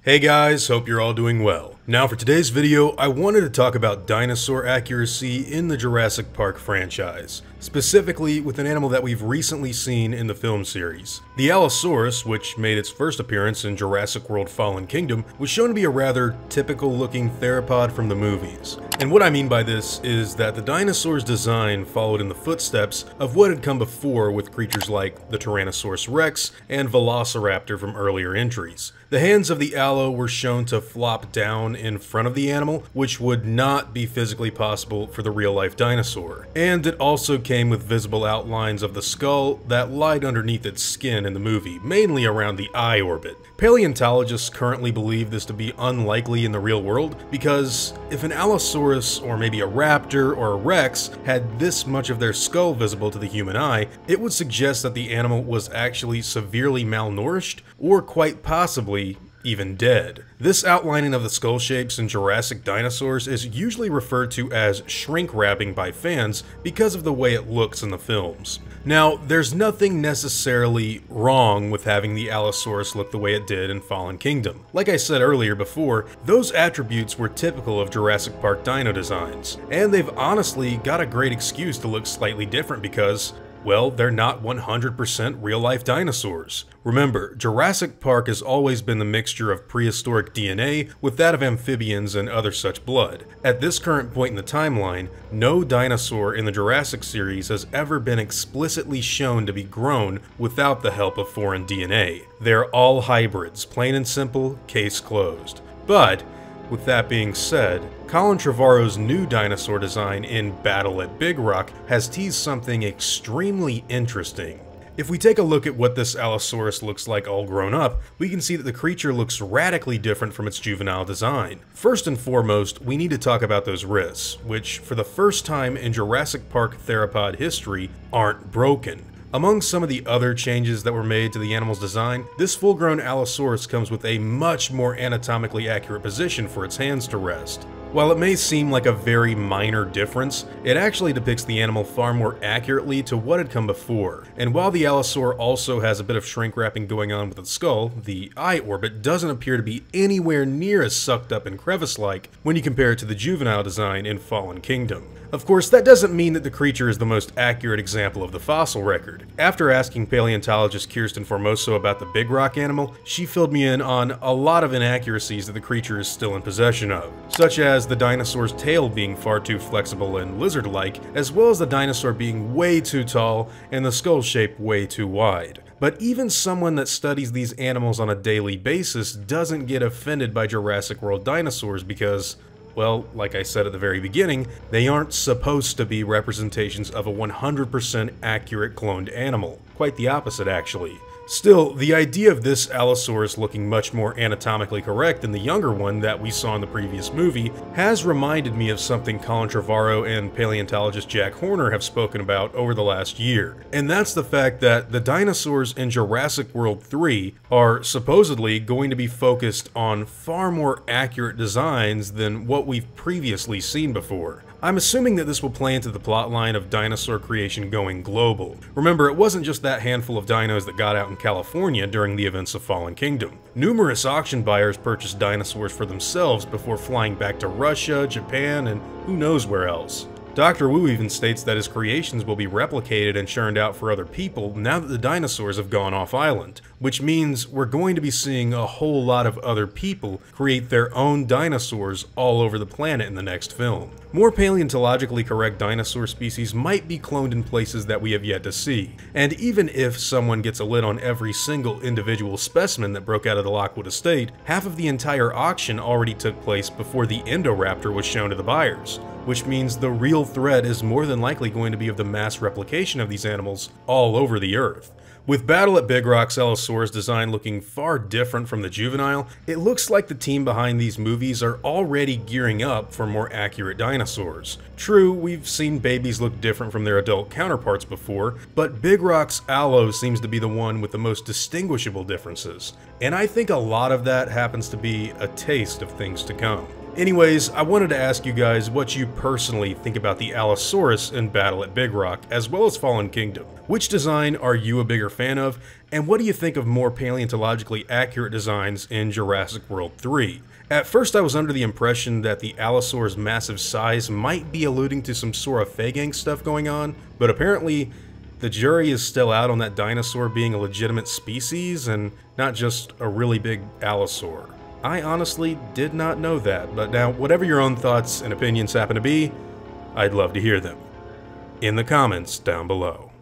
Hey guys, hope you're all doing well. Now for today's video, I wanted to talk about dinosaur accuracy in the Jurassic Park franchise, specifically with an animal that we've recently seen in the film series. The Allosaurus, which made its first appearance in Jurassic World Fallen Kingdom, was shown to be a rather typical looking theropod from the movies. And what I mean by this is that the dinosaur's design followed in the footsteps of what had come before with creatures like the Tyrannosaurus Rex and Velociraptor from earlier entries. The hands of the Allo were shown to flop down in front of the animal, which would not be physically possible for the real-life dinosaur. And it also came with visible outlines of the skull that lied underneath its skin in the movie, mainly around the eye orbit. Paleontologists currently believe this to be unlikely in the real world, because if an Allosaurus, or maybe a raptor or a Rex, had this much of their skull visible to the human eye, it would suggest that the animal was actually severely malnourished, or quite possibly even dead. This outlining of the skull shapes in Jurassic dinosaurs is usually referred to as shrink wrapping by fans because of the way it looks in the films. Now, there's nothing necessarily wrong with having the Allosaurus look the way it did in Fallen Kingdom. Like I said earlier before, those attributes were typical of Jurassic Park dino designs, and they've honestly got a great excuse to look slightly different because, well, they're not 100% real-life dinosaurs. Remember, Jurassic Park has always been the mixture of prehistoric DNA with that of amphibians and other such blood. At this current point in the timeline, no dinosaur in the Jurassic series has ever been explicitly shown to be grown without the help of foreign DNA. They're all hybrids, plain and simple, case closed. But with that being said, Colin Trevorrow's new dinosaur design in Battle at Big Rock has teased something extremely interesting. If we take a look at what this Allosaurus looks like all grown up, we can see that the creature looks radically different from its juvenile design. First and foremost, we need to talk about those wrists, which for the first time in Jurassic Park theropod history aren't broken. Among some of the other changes that were made to the animal's design, this full-grown Allosaurus comes with a much more anatomically accurate position for its hands to rest. While it may seem like a very minor difference, it actually depicts the animal far more accurately to what had come before. And while the Allosaur also has a bit of shrink wrapping going on with its skull, the eye orbit doesn't appear to be anywhere near as sucked up and crevice-like when you compare it to the juvenile design in Fallen Kingdom. Of course, that doesn't mean that the creature is the most accurate example of the fossil record. After asking paleontologist Kirsten Formoso about the Big Rock animal, she filled me in on a lot of inaccuracies that the creature is still in possession of, such as the dinosaur's tail being far too flexible and lizard-like, as well as the dinosaur being way too tall and the skull shape way too wide. But even someone that studies these animals on a daily basis doesn't get offended by Jurassic World dinosaurs because, well, like I said at the very beginning, they aren't supposed to be representations of a 100% accurate cloned animal. Quite the opposite, actually. Still, the idea of this Allosaurus looking much more anatomically correct than the younger one that we saw in the previous movie has reminded me of something Colin Trevorrow and paleontologist Jack Horner have spoken about over the last year. And that's the fact that the dinosaurs in Jurassic World 3 are supposedly going to be focused on far more accurate designs than what we've previously seen before. I'm assuming that this will play into the plotline of dinosaur creation going global. Remember, it wasn't just that handful of dinos that got out in California during the events of Fallen Kingdom. Numerous auction buyers purchased dinosaurs for themselves before flying back to Russia, Japan, and who knows where else. Dr. Wu even states that his creations will be replicated and churned out for other people now that the dinosaurs have gone off-island, which means we're going to be seeing a whole lot of other people create their own dinosaurs all over the planet in the next film. More paleontologically correct dinosaur species might be cloned in places that we have yet to see, and even if someone gets a lid on every single individual specimen that broke out of the Lockwood estate, half of the entire auction already took place before the Indoraptor was shown to the buyers, which means the real threat is more than likely going to be of the mass replication of these animals all over the Earth. With Battle at Big Rock's Allosaurus design looking far different from the juvenile, it looks like the team behind these movies are already gearing up for more accurate dinosaurs. True, we've seen babies look different from their adult counterparts before, but Big Rock's Allo seems to be the one with the most distinguishable differences, and I think a lot of that happens to be a taste of things to come. Anyways, I wanted to ask you guys what you personally think about the Allosaurus in Battle at Big Rock, as well as Fallen Kingdom. Which design are you a bigger fan of, and what do you think of more paleontologically accurate designs in Jurassic World 3? At first I was under the impression that the Allosaur's massive size might be alluding to some saurophagang stuff going on, but apparently the jury is still out on that dinosaur being a legitimate species and not just a really big allosaur. I honestly did not know that, but now whatever your own thoughts and opinions happen to be, I'd love to hear them in the comments down below.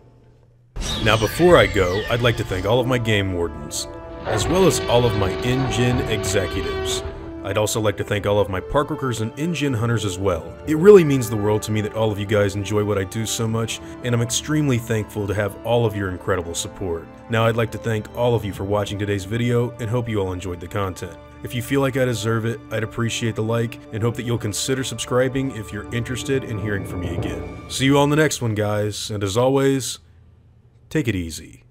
Now before I go, I'd like to thank all of my game wardens, as well as all of my InGen executives. I'd also like to thank all of my park workers and InGen hunters as well. It really means the world to me that all of you guys enjoy what I do so much, and I'm extremely thankful to have all of your incredible support. Now I'd like to thank all of you for watching today's video, and hope you all enjoyed the content. If you feel like I deserve it, I'd appreciate the like, and hope that you'll consider subscribing if you're interested in hearing from me again. See you all in the next one, guys, and as always, take it easy.